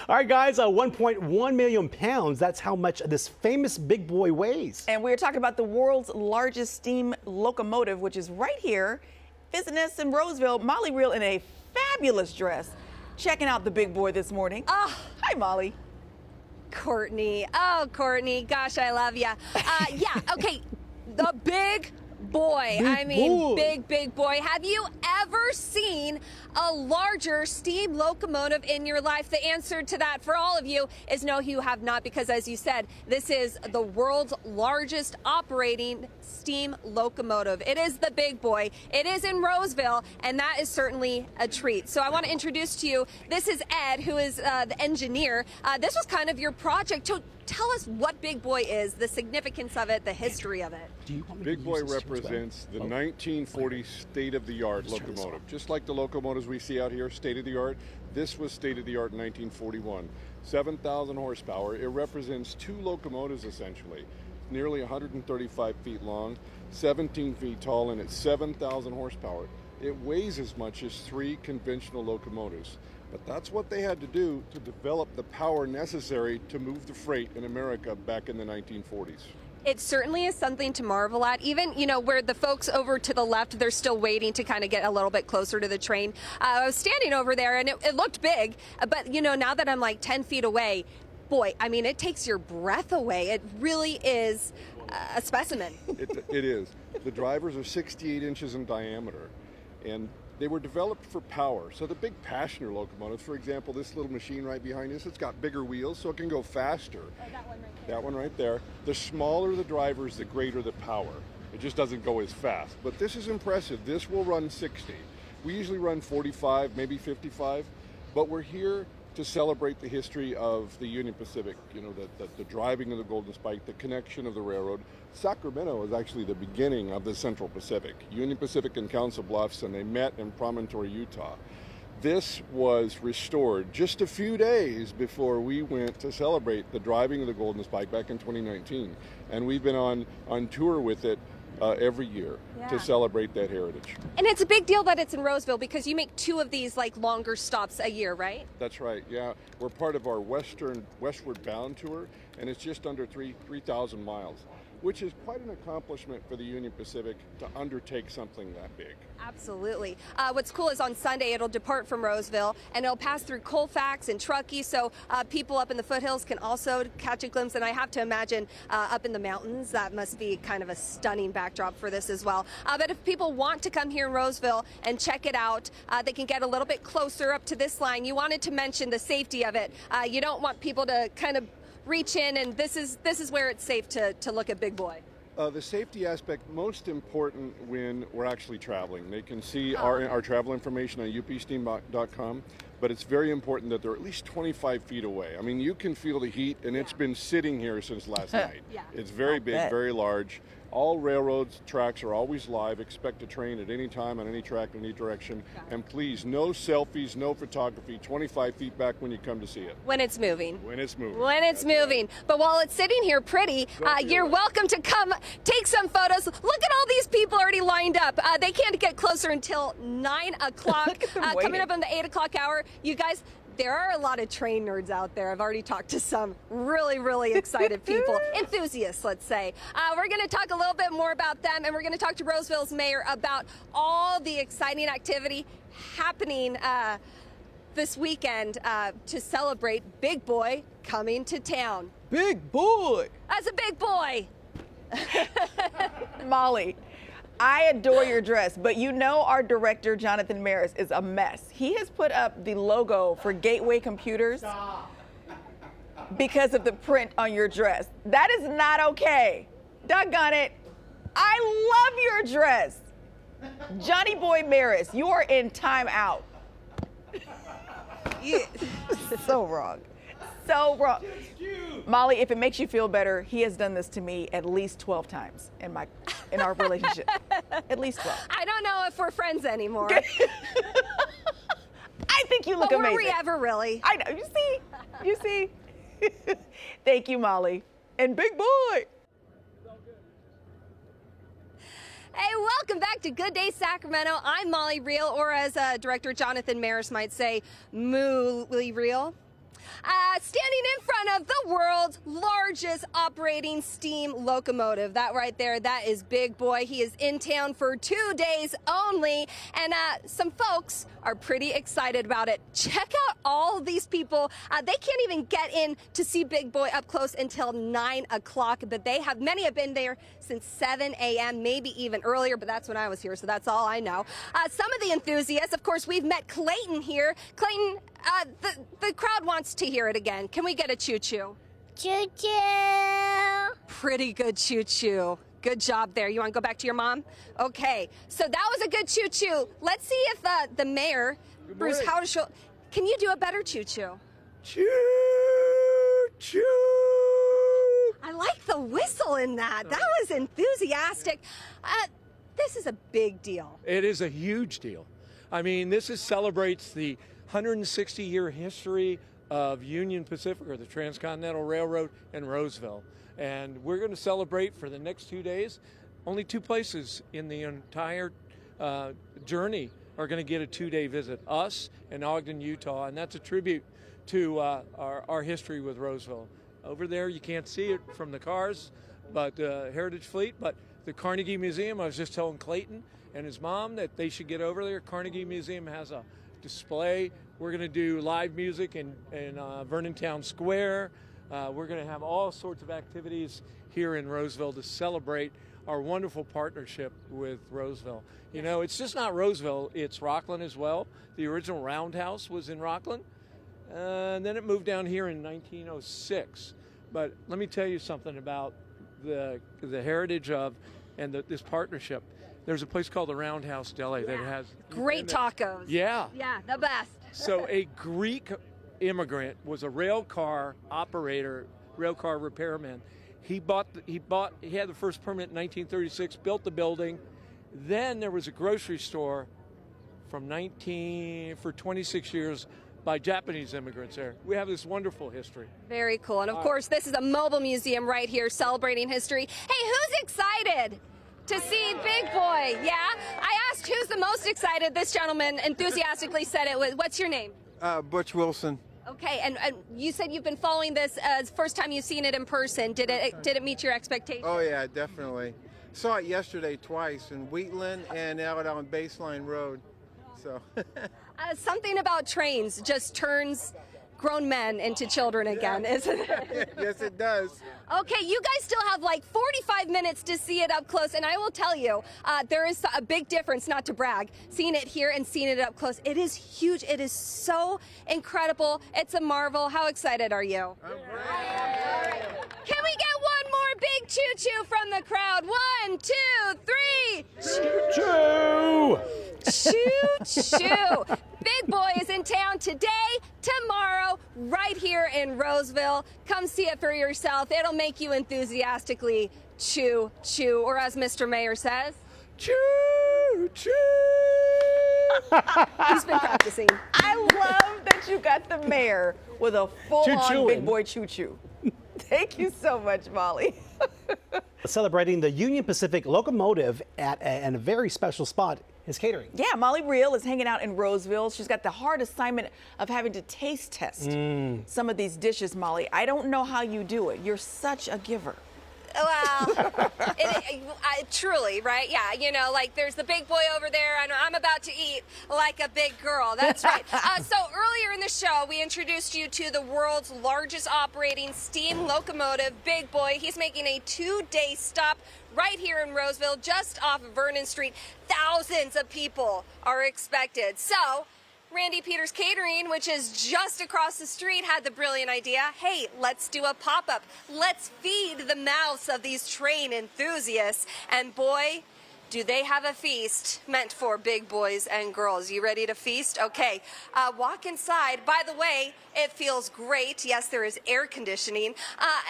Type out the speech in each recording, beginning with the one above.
All right, guys, 1.1 million pounds. That's how much this famous big boy weighs. And we're talking about the world's largest steam locomotive, which is right here, visiting us in Roseville. Molly Reel in a fabulous dress, checking out the big boy this morning. Oh, hi, Molly. Courtney. Oh, Courtney. Gosh, I love ya. Yeah, okay. The big boy. Big boy. Have you ever seen a larger steam locomotive in your life? The answer to that for all of you is no, you have not, because as you said, this is the world's largest operating steam locomotive. It is the big boy. It is in Roseville, and that is certainly a treat. So I want to introduce to you, this is Ed, who is the engineer. This was kind of your project. So tell us what Big Boy is, the significance of it, the history of it. Big Boy represents the 1940 state-of-the-art locomotive. Just like the locomotives we see out here, state-of-the-art, this was state-of-the-art in 1941. 7,000 horsepower. It represents two locomotives, essentially. Nearly 135 feet long, 17 feet tall, and it's 7,000 horsepower. It weighs as much as 3 conventional locomotives. But that's what they had to do to develop the power necessary to move the freight in America back in the 1940s. It certainly is something to marvel at. Even, you know, where the folks over to the left, they're still waiting to kind of get a little bit closer to the train. I was standing over there and it looked big, but, you know, now that I'm like 10 feet away, boy, I mean, it takes your breath away. It really is a specimen. It is. The drivers are 68 inches in diameter, and they were developed for power. So the big passenger locomotives, for example, this little machine right behind us, it's got bigger wheels so it can go faster. Oh, that one right there. That one right there. The smaller the drivers, the greater the power. It just doesn't go as fast. But this is impressive. This will run 60. We usually run 45, maybe 55, but we're here to celebrate the history of the Union Pacific, you know, the driving of the Golden Spike, the connection of the railroad. Sacramento was actually the beginning of the Central Pacific. Union Pacific and Council Bluffs, and they met in Promontory, Utah. This was restored just a few days before we went to celebrate the driving of the Golden Spike back in 2019. And we've been on tour with it every year to celebrate that heritage. And it's a big deal that it's in Roseville because you make 2 of these like longer stops a year, right? That's right, yeah. We're part of our Westward Bound tour, and it's just under 3,000 miles, which is quite an accomplishment for the Union Pacific to undertake something that big. Absolutely. What's cool is on Sunday it'll depart from Roseville and it'll pass through Colfax and Truckee, so people up in the foothills can also catch a glimpse. And I have to imagine up in the mountains that must be kind of a stunning backdrop for this as well. But if people want to come here in Roseville and check it out, they can get a little bit closer up to this line. You wanted to mention the safety of it. You don't want people to kind of reach in, and this is where it's safe to look at Big Boy. The safety aspect, most important when we're actually traveling. They can see our travel information on upsteam.com, but it's very important that they're at least 25 feet away. I mean, you can feel the heat, and it's been sitting here since last night. It's very big, very large. All railroads, tracks are always live. Expect a train at any time on any track in any direction. And please, no selfies, no photography, 25 feet back when you come to see it. When it's moving. When it's moving. When it's moving. Right. But while it's sitting here pretty, you're welcome to come take some photos. Look at all these people already lined up. They can't get closer until 9 o'clock. Coming up on the 8 o'clock hour. You guys, there are a lot of train nerds out there. I've already talked to some really excited people, enthusiasts, let's say. We're going to talk a little bit more about them, and we're going to talk to Roseville's mayor about all the exciting activity happening this weekend to celebrate Big Boy coming to town. Big boy. That's a big boy. Molly, I adore your dress, but you know our director, Jonathan Maris, is a mess. He has put up the logo for Gateway Computers because of the print on your dress. That is not okay. Doggone it. I love your dress. Johnny Boy Maris, you are in timeout. So wrong. So wrong. Molly, if it makes you feel better, he has done this to me at least 12 times in our relationship. At least 12. I don't know if we're friends anymore. I think you look but amazing. Were we ever really? I know. You see? Thank you, Molly. And Big Boy. Hey, welcome back to Good Day Sacramento. I'm Molly Reel, or as director Jonathan Maris might say, Mooly Reel. Standing in front of the world's largest operating steam locomotive. That right there, that is Big Boy. He is in town for 2 days only, and some folks are pretty excited about it. Check out all these people. They can't even get in to see Big Boy up close until 9 o'clock, but many have been there since 7 a.m., maybe even earlier, but that's when I was here, so that's all I know. Some of the enthusiasts, of course, we've met Clayton here. Clayton, the crowd wants to hear it again. Can we get a choo-choo? Choo-choo. Pretty good choo-choo. Good job there. You want to go back to your mom? Okay, so that was a good choo-choo. Let's see if the mayor, Bruce Howard, can you do a better choo-choo? Choo-choo. I like the whistle in that. That was enthusiastic. This is a big deal. It is a huge deal. I mean, this celebrates the 160-year history of Union Pacific, or the Transcontinental Railroad, in Roseville. And we're going to celebrate for the next 2 days. Only 2 places in the entire journey are going to get a 2-day visit, us and Ogden, Utah, and that's a tribute to our history with Roseville. Over there, you can't see it from the cars, but Heritage Fleet, but the Carnegie Museum, I was just telling Clayton and his mom that they should get over there. Carnegie Museum has a display. We're going to do live music in Vernon Town Square. We're going to have all sorts of activities here in Roseville to celebrate our wonderful partnership with Roseville. You know, it's just not Roseville, it's Rockland as well. The original Roundhouse was in Rockland, and then it moved down here in 1906. But let me tell you something about the heritage of and this partnership. There's a place called the Roundhouse Deli that has great tacos. Yeah. Yeah, the best. So a Greek immigrant was a rail car operator, rail car repairman. He had the first permit in 1936, built the building. Then there was a grocery store for 26 years by Japanese immigrants there. We have this wonderful history. Very cool. And of course, this is a mobile museum right here celebrating history. Hey, who's excited to see Big Boy? Yeah? I asked who's the most excited. This gentleman enthusiastically said it was. What's your name? Butch Wilson. Okay, and you said you've been following this as first time you've seen it in person. Did it meet your expectations? Oh yeah, definitely. Saw it yesterday twice in Wheatland and out on Baseline Road. So. Something about trains just turns grown men into children again, isn't it? Yes, it does. Okay, you guys still have like 45 minutes to see it up close, and I will tell you, there is a big difference, not to brag, seeing it here and seeing it up close. It is huge. It is so incredible. It's a marvel. How excited are you? Can we get one more big choo-choo from the crowd? 1, 2, 3. Choo! Choo-choo. Big Boy is in town today, tomorrow, right here in Roseville. Come see it for yourself. It'll make you enthusiastically choo-choo, or as Mr. Mayor says, Choo-choo! he's been practicing. I love that you got the mayor with a full-on Choo-chooing. Big Boy choo-choo. Thank you so much, Molly. Celebrating the Union Pacific locomotive at a very special spot is catering. Yeah, Molly Reel is hanging out in Roseville. She's got the hard assignment of having to taste test some of these dishes, Molly. I don't know how you do it. You're such a giver. Well, truly, right? Yeah, you know, like there's the big boy over there, and I'm about to eat like a big girl. That's right. So earlier in the show, we introduced you to the world's largest operating steam locomotive, Big Boy. He's making a 2-day stop right here in Roseville, just off of Vernon Street. Thousands of people are expected. So Randy Peters Catering, which is just across the street, had the brilliant idea, hey, let's do a pop-up. Let's feed the mouths of these train enthusiasts. And boy, do they have a feast meant for big boys and girls. You ready to feast? Okay, walk inside. By the way, it feels great. Yes, there is air conditioning.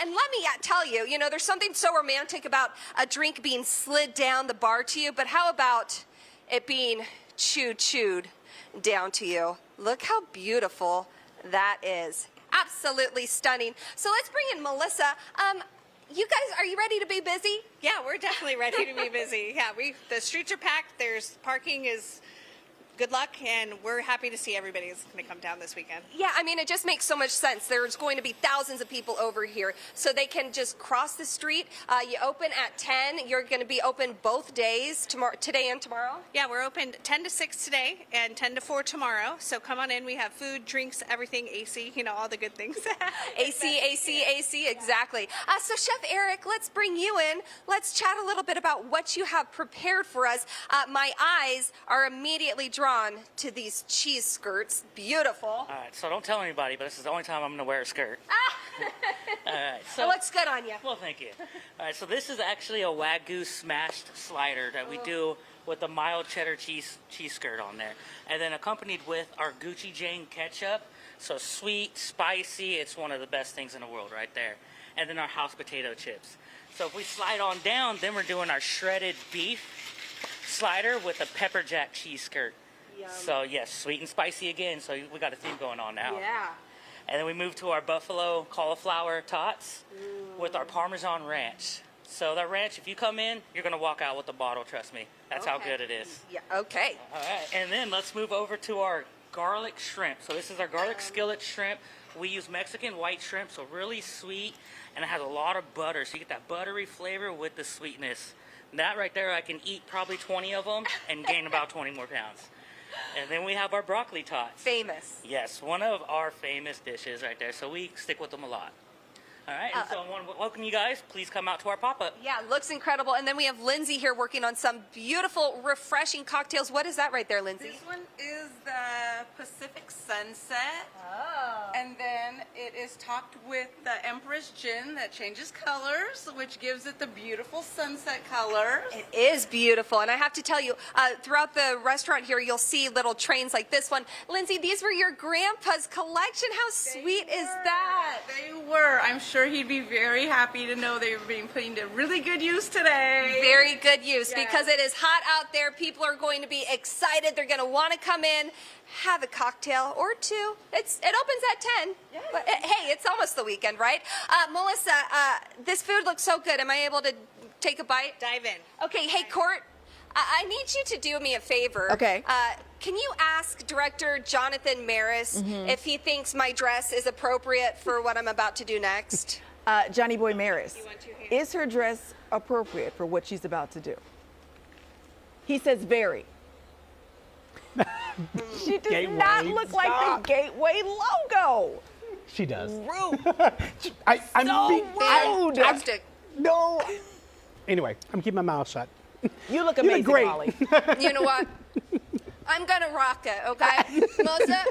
And let me tell you, you know, there's something so romantic about a drink being slid down the bar to you, but how about it being choo-chooed down to you? Look how beautiful that is. Absolutely stunning. So let's bring in Melissa. You guys, are you ready to be busy? Yeah, we're definitely ready to be busy. Yeah, the streets are packed. There's parking is good luck, and we're happy to see everybody who's going to come down this weekend. Yeah, I mean, it just makes so much sense. There's going to be thousands of people over here, so they can just cross the street. You open at 10. You're going to be open both days, today and tomorrow? Yeah, we're open 10 to 6 today and 10 to 4 tomorrow. So come on in. We have food, drinks, everything, AC, all the good things. AC, exactly. So Chef Eric, let's bring you in. Let's chat a little bit about what you have prepared for us. My eyes are immediately drawn to these cheese skirts. Beautiful. All right, so don't tell anybody, but this is the only time I'm going to wear a skirt. All right, It so looks good on you. well, thank you. All right, so this is actually a Wagyu smashed slider that we do with a mild cheddar cheese skirt on there, and then accompanied with our Gucci Jane ketchup. So sweet, spicy. It's one of the best things in the world right there. And then our house potato chips. So if we slide on down, then we're doing our shredded beef slider with a pepper jack cheese skirt. So yes, sweet and spicy again. So we got a theme going on now. Yeah. And then we move to our buffalo cauliflower tots with our Parmesan ranch. So that ranch, if you come in, you're going to walk out with a bottle, trust me. That's how good it is. Yeah, okay. All right, and then let's move over to our garlic shrimp. So this is our garlic skillet shrimp. We use Mexican white shrimp, so really sweet, and it has a lot of butter. So you get that buttery flavor with the sweetness. That right there, I can eat probably 20 of them and gain about 20 more pounds. And then we have our broccoli tots. Famous. Yes, one of our famous dishes right there. So we stick with them a lot. All right, and so I want to welcome you guys. Please come out to our pop-up. Yeah, looks incredible. And then we have Lindsay here working on some beautiful, refreshing cocktails. What is that right there, Lindsay? This one is the Pacific Sunset. Oh. And then it is topped with the Empress Gin that changes colors, which gives it the beautiful sunset colors. It is beautiful. And I have to tell you, throughout the restaurant here, you'll see little trains like this one. Lindsay, these were your grandpa's collection. How sweet is that? They were. I'm sure he'd be very happy to know they were being put into really good use today. Very good use, Yes. because it is hot out there. People are going to be excited. They're going to want to come in, have a cocktail or two. It opens at 10. Yes. But, hey, it's almost the weekend, right? Melissa, this food looks so good. Am I able to take a bite? Dive in. Okay, hey, Court, I need you to do me a favor. Okay. Can you ask Director Jonathan Maris if he thinks my dress is appropriate for what I'm about to do next? Johnny Boy Maris, want to hear? is her dress appropriate for what she's about to do? He says very. She does Gateway, not look like stop. the Gateway logo. She does. Rude. I'm So being- rude. Fantastic. No. Anyway, I'm keeping my mouth shut. You look You amazing, look great. Molly. You know what? I'm gonna rock it, okay? Melissa,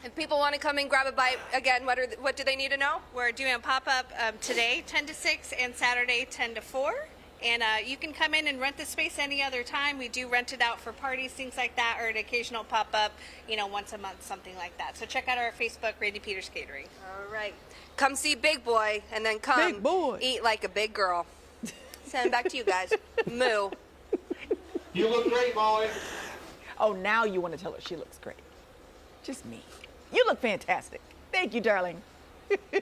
if people want to come and grab a bite, again, what do they need to know? We're doing a pop-up today, 10 to 6, and Saturday, 10 to 4. And you can come in and rent the space any other time. We do rent it out for parties, things like that, or an occasional pop-up, once a month, something like that. So check out our Facebook, Randy Peters Catering. All right. Come see Big Boy, and then come Big boy. eat like a big girl. Send it back to you guys. Moo. You look great, Molly. Oh, now you want to tell her she looks great. Just me. You look fantastic. Thank you, darling.